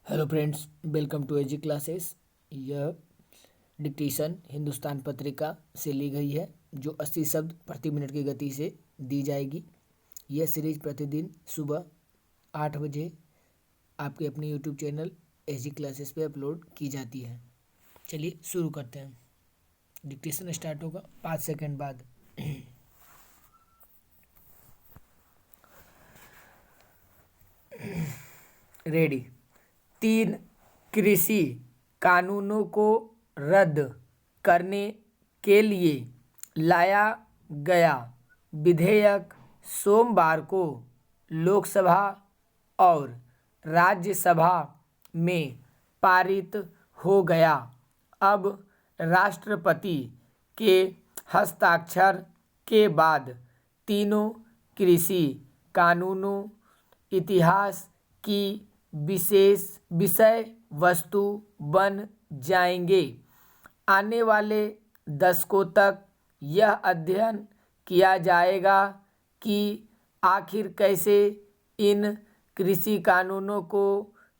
Hello friends, welcome to AG classes. यह dictation Hindustan Patrika से ली गई है जो 80 शब्द प्रति मिनट की गति से दी जाएगी। यह सीरीज प्रतिदिन सुबह 8 बजे आपके अपने यूट्यूब चैनल एजी क्लासेस पे अपलोड की जाती है। चलिए शुरू करते हैं। डिक्टेशन स्टार्ट होगा 5 सेकंड बाद। रेडी। 3 कृषि कानूनों को रद्द करने के लिए लाया गया विधेयक सोमवार को लोकसभा और राज्यसभा में पारित हो गया। अब राष्ट्रपति के हस्ताक्षर के बाद तीनों कृषि कानूनों इतिहास की विशेष विषय वस्तु बन जाएंगे। आने वाले दशकों तक यह अध्ययन किया जाएगा कि आखिर कैसे इन कृषि कानूनों को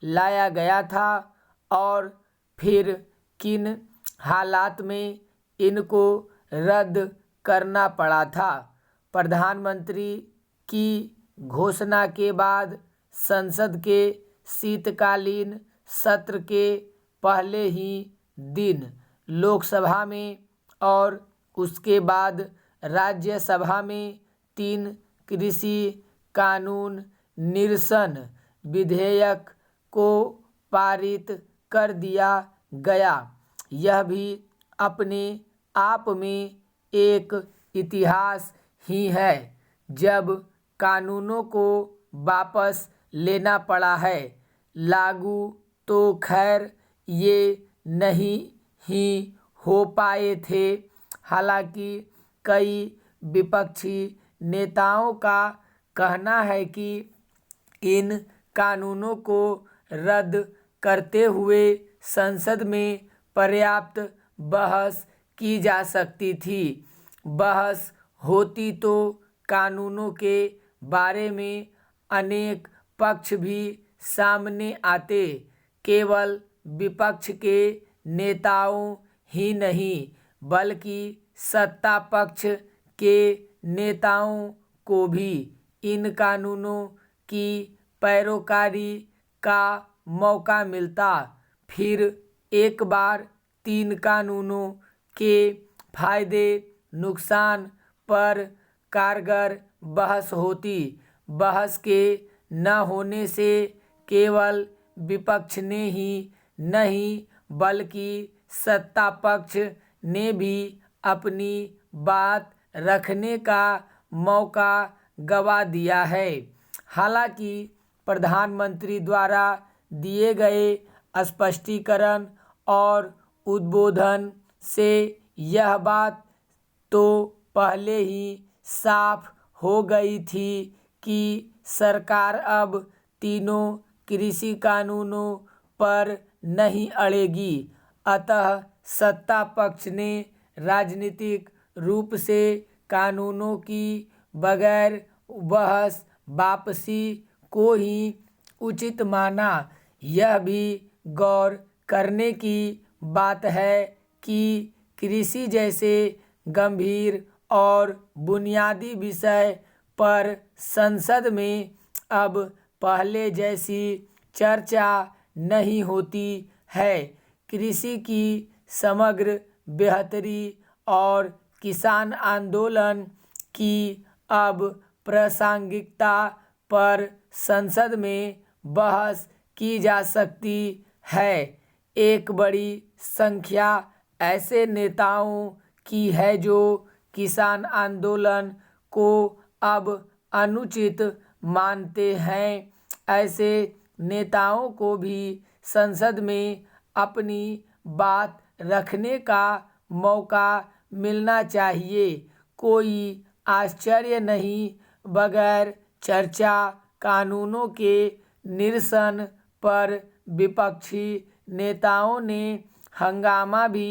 लाया गया था और फिर किन हालात में इनको रद्द करना पड़ा था। प्रधानमंत्री की घोषणा के बाद संसद के शीतकालीन सत्र के पहले ही दिन लोकसभा में और उसके बाद राज्यसभा में 3 कृषि कानून निरसन विधेयक को पारित कर दिया गया। यह भी अपने आप में एक इतिहास ही है जब कानूनों को वापस लेना पड़ा है। लागू तो खैर ये नहीं ही हो पाए थे। हालांकि कई विपक्षी नेताओं का कहना है कि इन कानूनों को रद्द करते हुए संसद में पर्याप्त बहस की जा सकती थी। बहस होती तो कानूनों के बारे में अनेक पक्ष भी सामने आते। केवल विपक्ष के नेताओं ही नहीं बल्कि सत्ता पक्ष के नेताओं को भी इन कानूनों की पैरोकारी का मौका मिलता। फिर एक बार 3 कानूनों के फायदे नुकसान पर कारगर बहस होती। बहस के न होने से केवल विपक्ष ने ही नहीं बल्कि सत्ता पक्ष ने भी अपनी बात रखने का मौका गंवा दिया है। हालांकि प्रधानमंत्री द्वारा दिए गए स्पष्टीकरण और उद्बोधन से यह बात तो पहले ही साफ हो गई थी कि सरकार अब तीनों कृषि कानूनों पर नहीं अड़ेगी। अतः सत्ता पक्ष ने राजनीतिक रूप से कानूनों की बगैर बहस वापसी को ही उचित माना। यह भी गौर करने की बात है कि कृषि जैसे गंभीर और बुनियादी विषय पर संसद में अब पहले जैसी चर्चा नहीं होती है। कृषि की समग्र बेहतरी और किसान आंदोलन की अब प्रासंगिकता पर संसद में बहस की जा सकती है। एक बड़ी संख्या ऐसे नेताओं की है जो किसान आंदोलन को अब अनुचित मानते हैं। ऐसे नेताओं को भी संसद में अपनी बात रखने का मौका मिलना चाहिए। कोई आश्चर्य नहीं, बगैर चर्चा कानूनों के निरसन पर विपक्षी नेताओं ने हंगामा भी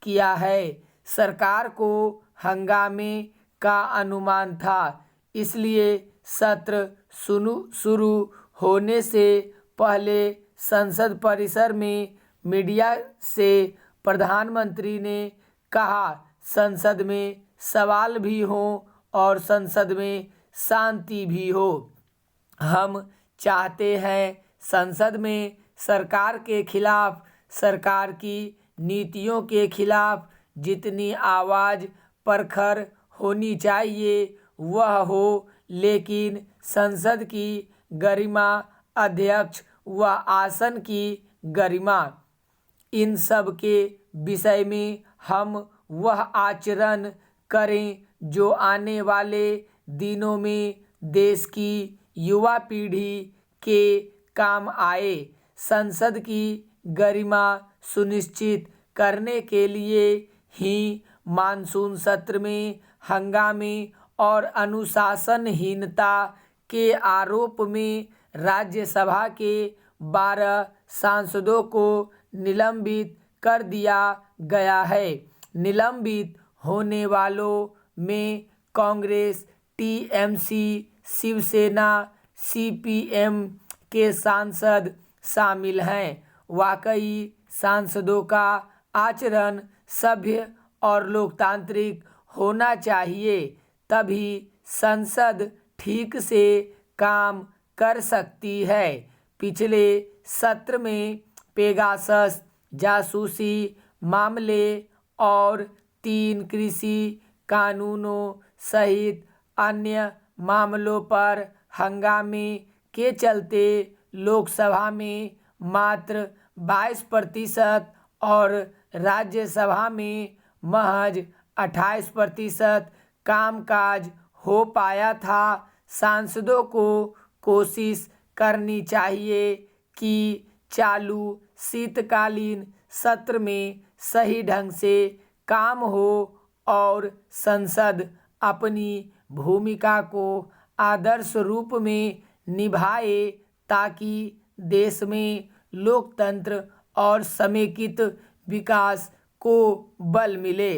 किया है। सरकार को हंगामे का अनुमान था, इसलिए सत्र शुरू होने से पहले संसद परिसर में मीडिया से प्रधानमंत्री ने कहा, संसद में सवाल भी हो और संसद में शांति भी हो। हम चाहते हैं संसद में सरकार के खिलाफ, सरकार की नीतियों के खिलाफ जितनी आवाज़ प्रखर होनी चाहिए वह हो, लेकिन संसद की गरिमा, अध्यक्ष व आसन की गरिमा, इन सब के विषय में हम वह आचरण करें जो आने वाले दिनों में देश की युवा पीढ़ी के काम आए। संसद की गरिमा सुनिश्चित करने के लिए ही मानसून सत्र में हंगामे और अनुशासनहीनता के आरोप में राज्यसभा के 12 सांसदों को निलंबित कर दिया गया है। निलंबित होने वालों में कांग्रेस, टीएमसी, शिवसेना, सीपीएम के सांसद शामिल हैं। वाकई सांसदों का आचरण सभ्य और लोकतांत्रिक होना चाहिए, तभी संसद ठीक से काम कर सकती है। पिछले सत्र में पेगासस जासूसी मामले और 3 कृषि कानूनों सहित अन्य मामलों पर हंगामे के चलते लोकसभा में मात्र 22% और राज्यसभा में महज 28% कामकाज हो पाया था। सांसदों को कोशिश करनी चाहिए कि चालू शीतकालीन सत्र में सही ढंग से काम हो और संसद अपनी भूमिका को आदर्श रूप में निभाए, ताकि देश में लोकतंत्र और समेकित विकास को बल मिले।